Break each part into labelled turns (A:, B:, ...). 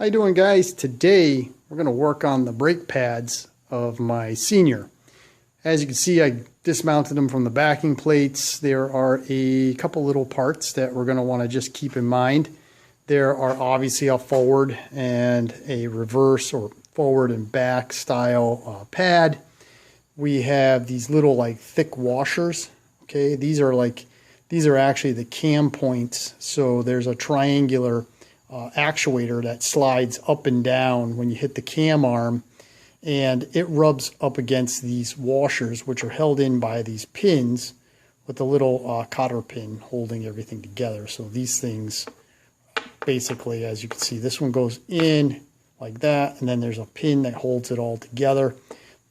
A: How you doing, guys? Today we're going to work on the brake pads of my Senior. As you can see, I dismounted them from the backing plates. There are a couple little parts that we're going to want to just keep in mind. There are obviously a forward and a reverse or forward and back style pad. We have these little like thick washers. Okay, these are actually the cam points. So there's a triangular actuator that slides up and down when you hit the cam arm, and it rubs up against these washers, which are held in by these pins with a little cotter pin holding everything together. So these things basically, as you can see, this one goes in like that, and then there's a pin that holds it all together.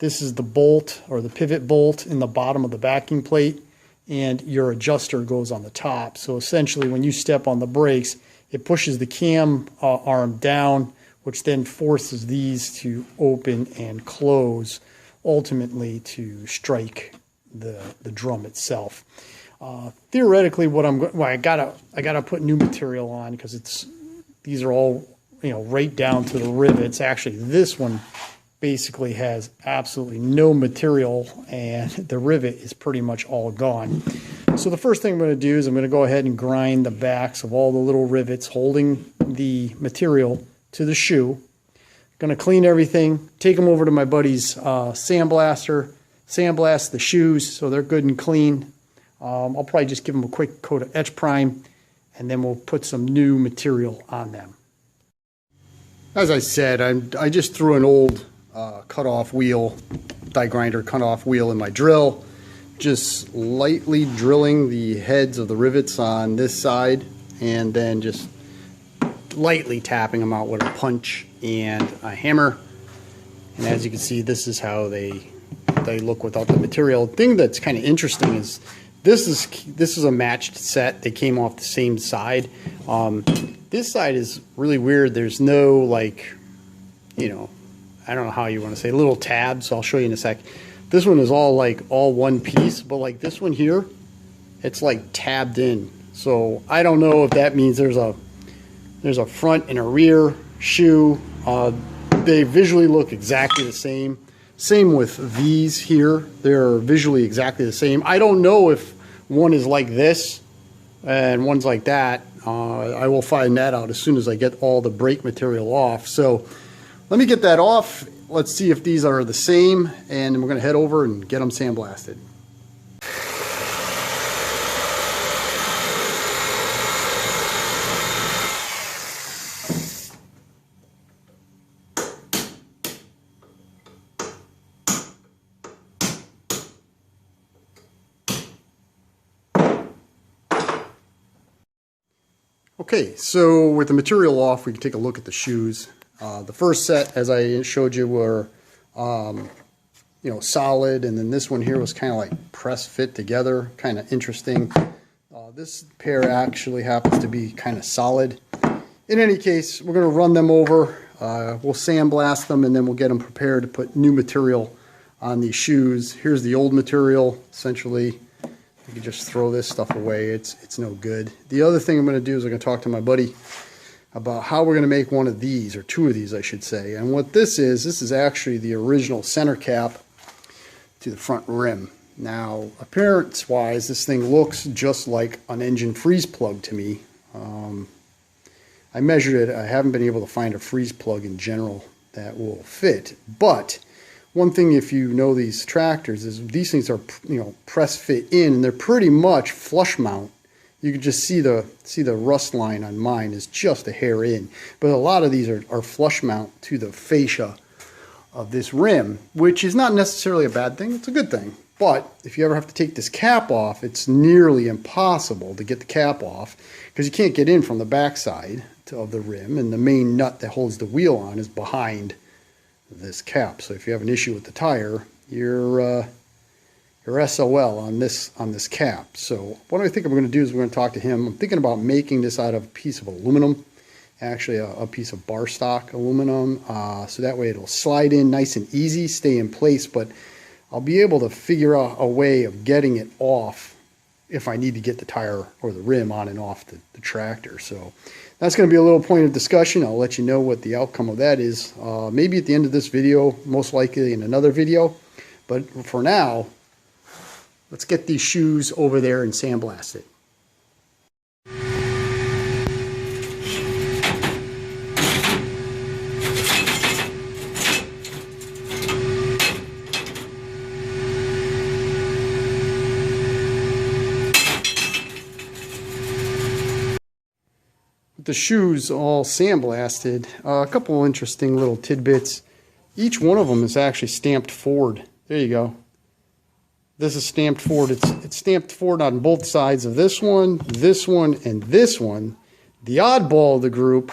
A: This is the bolt or the pivot bolt in the bottom of the backing plate, and your adjuster goes on the top. So essentially when you step on the brakes, it pushes the cam arm down, which then forces these to open and close, ultimately to strike the drum itself. Theoretically, I gotta put new material on because these are all right down to the rivets. Actually, this one basically has absolutely no material, and the rivet is pretty much all gone. So the first thing I'm going to do is I'm going to go ahead and grind the backs of all the little rivets holding the material to the shoe. I'm going to clean everything, take them over to my buddy's sandblaster, sandblast the shoes so they're good and clean. I'll probably just give them a quick coat of etch prime, and then we'll put some new material on them. As I said, I just threw an old cut-off wheel, die grinder cut-off wheel in my drill, just lightly drilling the heads of the rivets on this side, and then just lightly tapping them out with a punch and a hammer. And as you can see, this is how they look without the material. The thing that's kind of interesting is this is a matched set. They came off the same side. This side is really weird. There's no, like, I don't know how you want to say, little tabs. I'll show you in a sec. This one is all one piece, but like this one here, it's like tabbed in. So I don't know if that means there's a front and a rear shoe. They visually look exactly the same. Same with these here. They're visually exactly the same. I don't know if one is like this and one's like that. I will find that out as soon as I get all the brake material off. So let me get that off. Let's see if these are the same, and then we're going to head over and get them sandblasted. Okay, so with the material off, we can take a look at the shoes. The first set, as I showed you, were solid, and then this one here was kind of like press fit together, kind of interesting. This pair actually happens to be kind of solid. In any case, we're going to run them over. We'll sandblast them, and then we'll get them prepared to put new material on these shoes. Here's the old material, essentially. You can just throw this stuff away. It's no good. The other thing I'm going to do is I'm going to talk to my buddy about how we're going to make one of these, or two of these I should say. And what this is actually the original center cap to the front rim. Now, appearance wise, this thing looks just like an engine freeze plug to me. I measured it. I haven't been able to find a freeze plug in general that will fit, but one thing, if you know these tractors, is these things are press fit in, and they're pretty much flush mount. You can just see the rust line on mine is just a hair in, but a lot of these are flush mount to the fascia of this rim, which is not necessarily a bad thing. It's a good thing. But if you ever have to take this cap off, it's nearly impossible to get the cap off because you can't get in from the backside of the rim, and the main nut that holds the wheel on is behind this cap. So if you have an issue with the tire, you're SOL on this cap. So what I think I'm going to do is we're going to talk to him. I'm thinking about making this out of a piece of aluminum, actually a piece of bar stock aluminum, so that way it'll slide in nice and easy, stay in place, but I'll be able to figure out a way of getting it off if I need to get the tire or the rim on and off the tractor. So That's going to be a little point of discussion. I'll let you know what the outcome of that is. Maybe at the end of this video, most likely in another video. But for now, let's get these shoes over there and sandblast it. The shoes all sandblasted. A couple interesting little tidbits. Each one of them is actually stamped Ford. There you go. This is stamped Ford. It's stamped Ford on both sides of this one, and this one. The oddball of the group,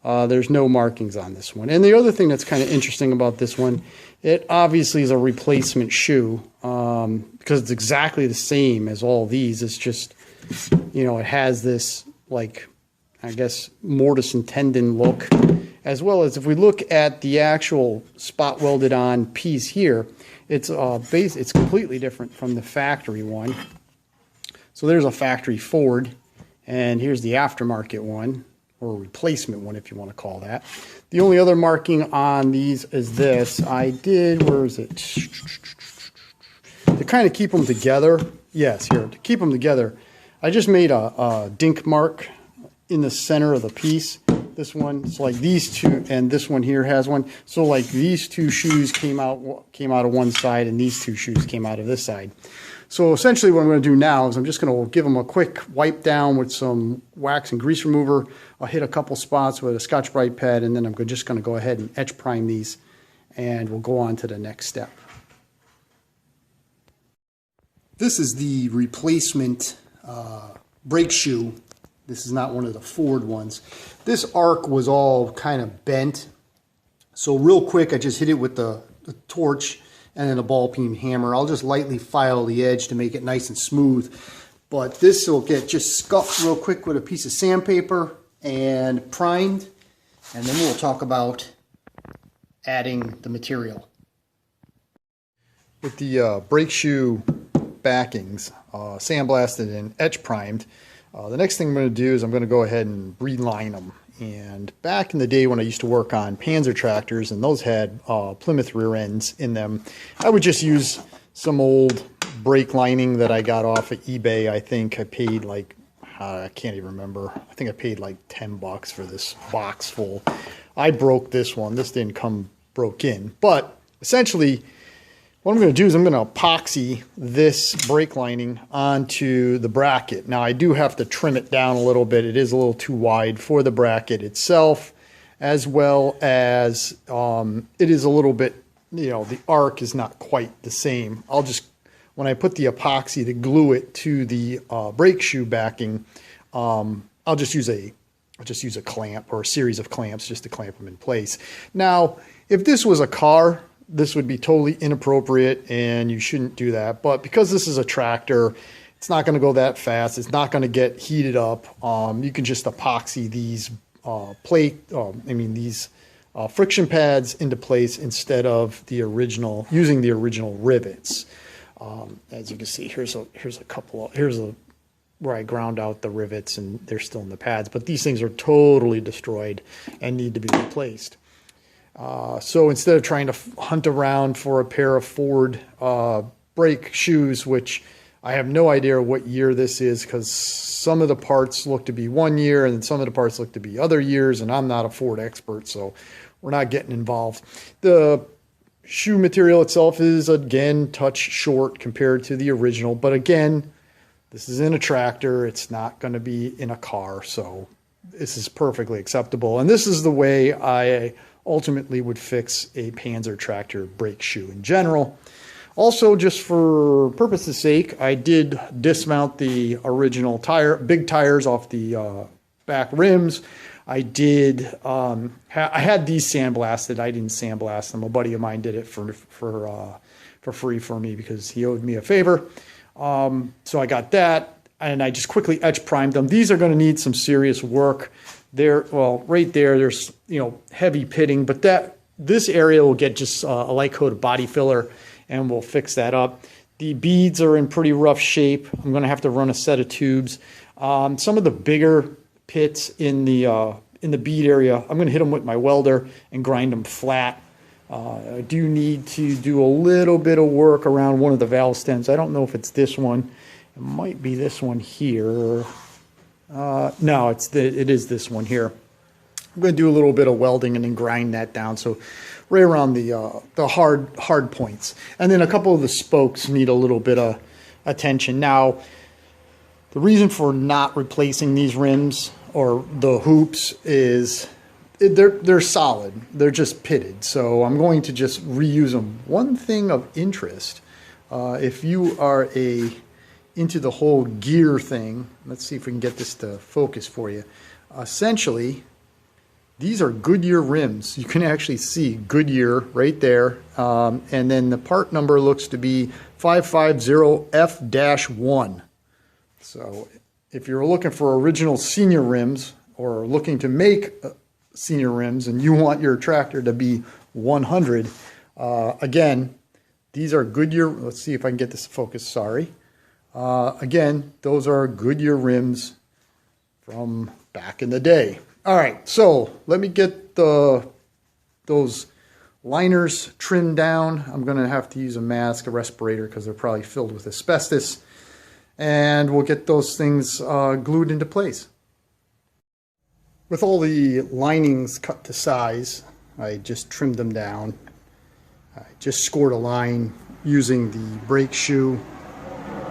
A: there's no markings on this one. And the other thing that's kind of interesting about this one, it obviously is a replacement shoe because it's exactly the same as all these. It's just, you know, it has this, like, I guess, mortise and tendon look, as well as if we look at the actual spot welded on piece here, it's it's completely different from the factory one. So there's a factory Ford, and here's the aftermarket one, or replacement one if you want to call that. The only other marking on these is this. I did, where is it? To kind of keep them together, yes, here, to keep them together, I just made a dink mark in the center of the piece. This one, it's like these two, and this one here has one. So like these two shoes came out of one side, and these two shoes came out of this side. So essentially what I'm going to do now is I'm just going to give them a quick wipe down with some wax and grease remover. I'll hit a couple spots with a Scotch-Brite pad, and then I'm just going to go ahead and etch prime these, and we'll go on to the next step. This is the replacement brake shoe. This is not one of the Ford ones. This arc was all kind of bent. So real quick, I just hit it with the torch and then a ball peen hammer. I'll just lightly file the edge to make it nice and smooth. But this will get just scuffed real quick with a piece of sandpaper and primed. And then we'll talk about adding the material. With the brake shoe backings sandblasted and etch primed, the next thing I'm going to do is I'm going to go ahead and reline them. And back in the day when I used to work on Panzer tractors, and those had Plymouth rear ends in them, I would just use some old brake lining that I got off of eBay. I think I paid like, I can't even remember. I think I paid like $10 for this box full. I broke this one. This didn't come broke in. But essentially, what I'm going to do is I'm going to epoxy this brake lining onto the bracket. Now I do have to trim it down a little bit. It is a little too wide for the bracket itself, as well as it is a little bit, you know, the arc is not quite the same. I'll just, when I put the epoxy to glue it to the brake shoe backing, I'll just use a clamp or a series of clamps just to clamp them in place. Now, if this was a car, this would be totally inappropriate and you shouldn't do that. But because this is a tractor, it's not going to go that fast. It's not going to get heated up. You can just epoxy these these friction pads into place instead of the original, using the original rivets. As you can see, here's where I ground out the rivets and they're still in the pads, but these things are totally destroyed and need to be replaced. So instead of trying to hunt around for a pair of Ford brake shoes, which I have no idea what year this is, because some of the parts look to be 1 year and some of the parts look to be other years, and I'm not a Ford expert, so we're not getting involved. The shoe material itself is, again, touch short compared to the original, but again, this is in a tractor. It's not going to be in a car, so this is perfectly acceptable. And this is the way I ultimately would fix a Panzer tractor brake shoe in general. Also, just for purpose's sake, I did dismount the original big tires off the back rims. I did. I had these sandblasted. I didn't sandblast them. A buddy of mine did it for free for me because he owed me a favor. So I got that, and I just quickly etch primed them. These are going to need some serious work. Right there, there's, you know, heavy pitting, but this area will get just a light coat of body filler, and we'll fix that up. The beads are in pretty rough shape. I'm going to have to run a set of tubes. Some of the bigger pits in the bead area. I'm going to hit them with my welder and grind them flat. I do need to do a little bit of work around one of the valve stems. I don't know if it's this one. It might be this one here. No, it is this one here. I'm going to do a little bit of welding and then grind that down. So right around the hard points. And then a couple of the spokes need a little bit of attention. Now, the reason for not replacing these rims or the hoops is they're solid. They're just pitted. So I'm going to just reuse them. One thing of interest, if you are into the whole gear thing, let's see if we can get this to focus for you. Essentially, these are Goodyear rims. You can actually see Goodyear right there. And then the part number looks to be 550F-1. So if you're looking for original senior rims or looking to make senior rims and you want your tractor to be 100, again, these are Goodyear. Let's see if I can get this to focus. Sorry. Again, those are Goodyear rims from back in the day. All right, so let me get those liners trimmed down. I'm going to have to use a mask, a respirator, because they're probably filled with asbestos. And we'll get those things glued into place. With all the linings cut to size, I just trimmed them down. I just scored a line using the brake shoe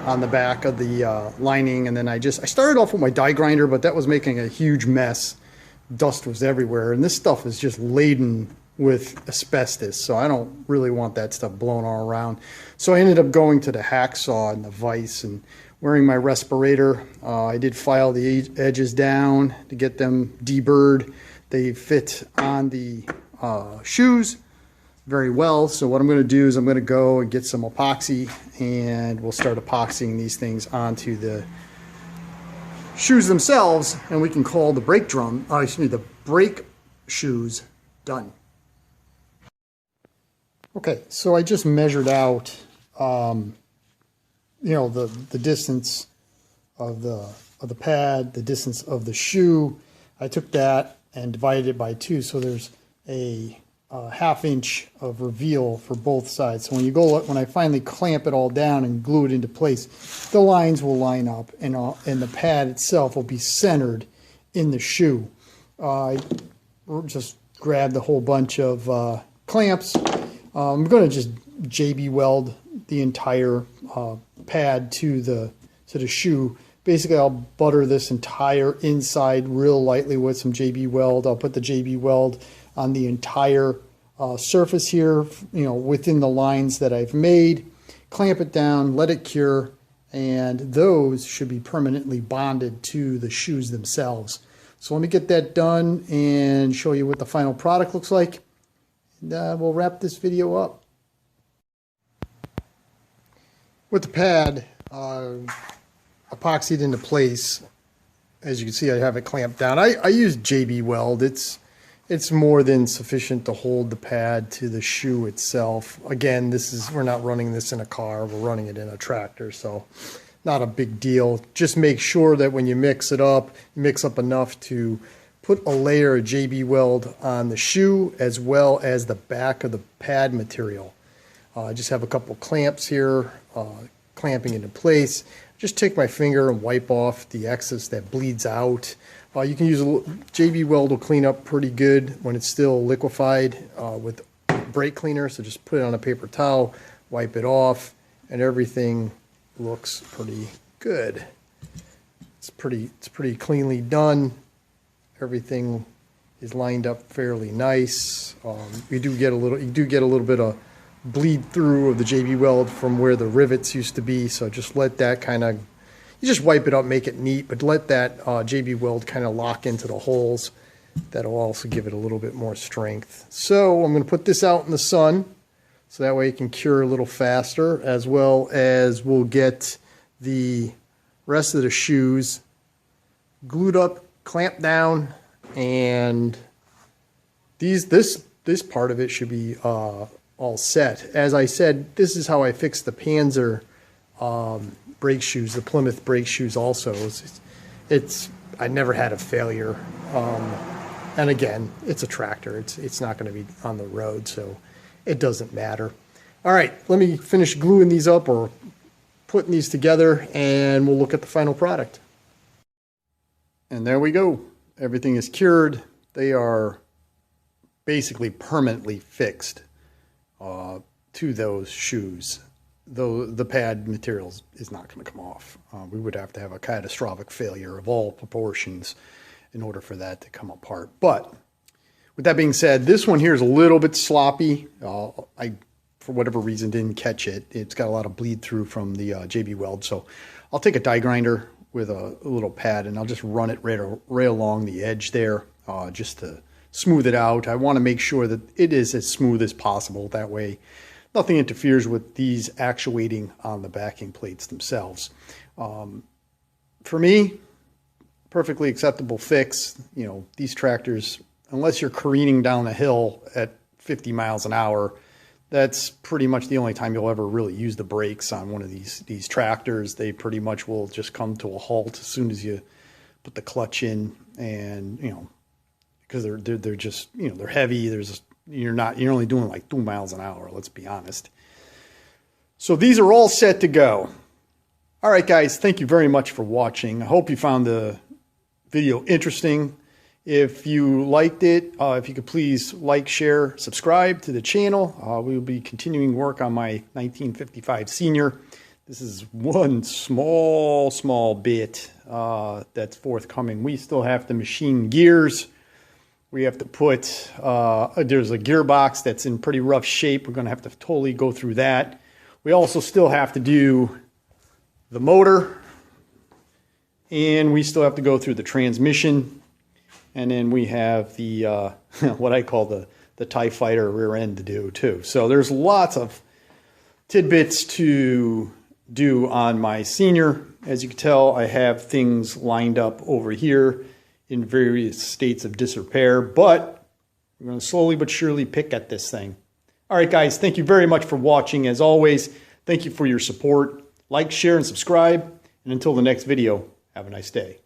A: on the back of the lining, and then I started off with my die grinder, but that was making a huge mess. Dust was everywhere, and this stuff is just laden with asbestos, so I don't really want that stuff blown all around. So I ended up going to the hacksaw and the vise and wearing my respirator. I did file the edges down to get them deburred. They fit on the shoes very well. So what I'm going to do is I'm going to go and get some epoxy, and we'll start epoxying these things onto the shoes themselves, and we can call the brake the brake shoes done. Okay, so I just measured out, the distance of the pad, the distance of the shoe. I took that and divided it by 2, so there's a ½ inch of reveal for both sides. So when I finally clamp it all down and glue it into place, the lines will line up, and the pad itself will be centered in the shoe. I just grabbed a whole bunch of clamps. I'm going to just JB weld the entire pad to the shoe. Basically, I'll butter this entire inside real lightly with some JB weld. I'll put the JB weld on the entire surface here, within the lines that I've made, clamp it down, let it cure, and those should be permanently bonded to the shoes themselves. So let me get that done and show you what the final product looks like. And we'll wrap this video up. With the pad epoxied into place, as you can see, I have it clamped down. I use JB weld. It's more than sufficient to hold the pad to the shoe itself. Again, we're not running this in a car, we're running it in a tractor, so not a big deal. Just make sure that when you mix up enough to put a layer of JB weld on the shoe as well as the back of the pad material. I just have a couple clamps here, clamping into place. Just take my finger and wipe off the excess that bleeds out. You can use JB weld will clean up pretty good when it's still liquefied with brake cleaner. So just put it on a paper towel, wipe it off, and everything looks pretty good. It's pretty cleanly done. Everything is lined up fairly nice. You do get a little bit of bleed through of the JB weld from where the rivets used to be. So just let that you just wipe it up, make it neat, but let that JB weld kind of lock into the holes. That'll also give it a little bit more strength. So I'm going to put this out in the sun so that way it can cure a little faster, as well as we'll get the rest of the shoes glued up, clamped down, and this part of it should be all set. As I said, this is how I fixed the Panzer brake shoes, the Plymouth brake shoes also. It's I never had a failure. And again, it's a tractor. It's not going to be on the road, so it doesn't matter. All right, let me finish gluing these up or putting these together, and we'll look at the final product. And there we go. Everything is cured. They are basically permanently fixed to those shoes. Though the pad materials is not going to come off. We would have to have a catastrophic failure of all proportions in order for that to come apart. But with that being said, this one here is a little bit sloppy. I, for whatever reason, didn't catch it. It's got a lot of bleed through from the JB Weld. So I'll take a die grinder with a little pad and I'll just run it right along the edge there just to smooth it out. I want to make sure that it is as smooth as possible. That way nothing interferes with these actuating on the backing plates themselves. For me, perfectly acceptable fix. You know, these tractors, unless you're careening down a hill at 50 miles an hour, that's pretty much the only time you'll ever really use the brakes on one of these tractors. They pretty much will just come to a halt as soon as you put the clutch in, and you know, because they're just, you know, they're heavy. You're only doing like 2 miles an hour, let's be honest. So these are all set to go. All right, guys, thank you very much for watching. I hope you found the video interesting. If you liked it, if you could please like, share, subscribe to the channel. We will be continuing work on my 1955 Senior. This is one small bit that's forthcoming. We still have to machine gears. We have to put, there's a gearbox that's in pretty rough shape. We're going to have to totally go through that. We also still have to do the motor, and we still have to go through the transmission. And then we have the, what I call the TIE Fighter rear end to do too. So there's lots of tidbits to do on my Senior. As you can tell, I have things lined up over here in various states of disrepair, but we're going to slowly but surely pick at this thing. All right, guys, thank you very much for watching. As always, thank you for your support. Like, share, and subscribe. And until the next video, have a nice day.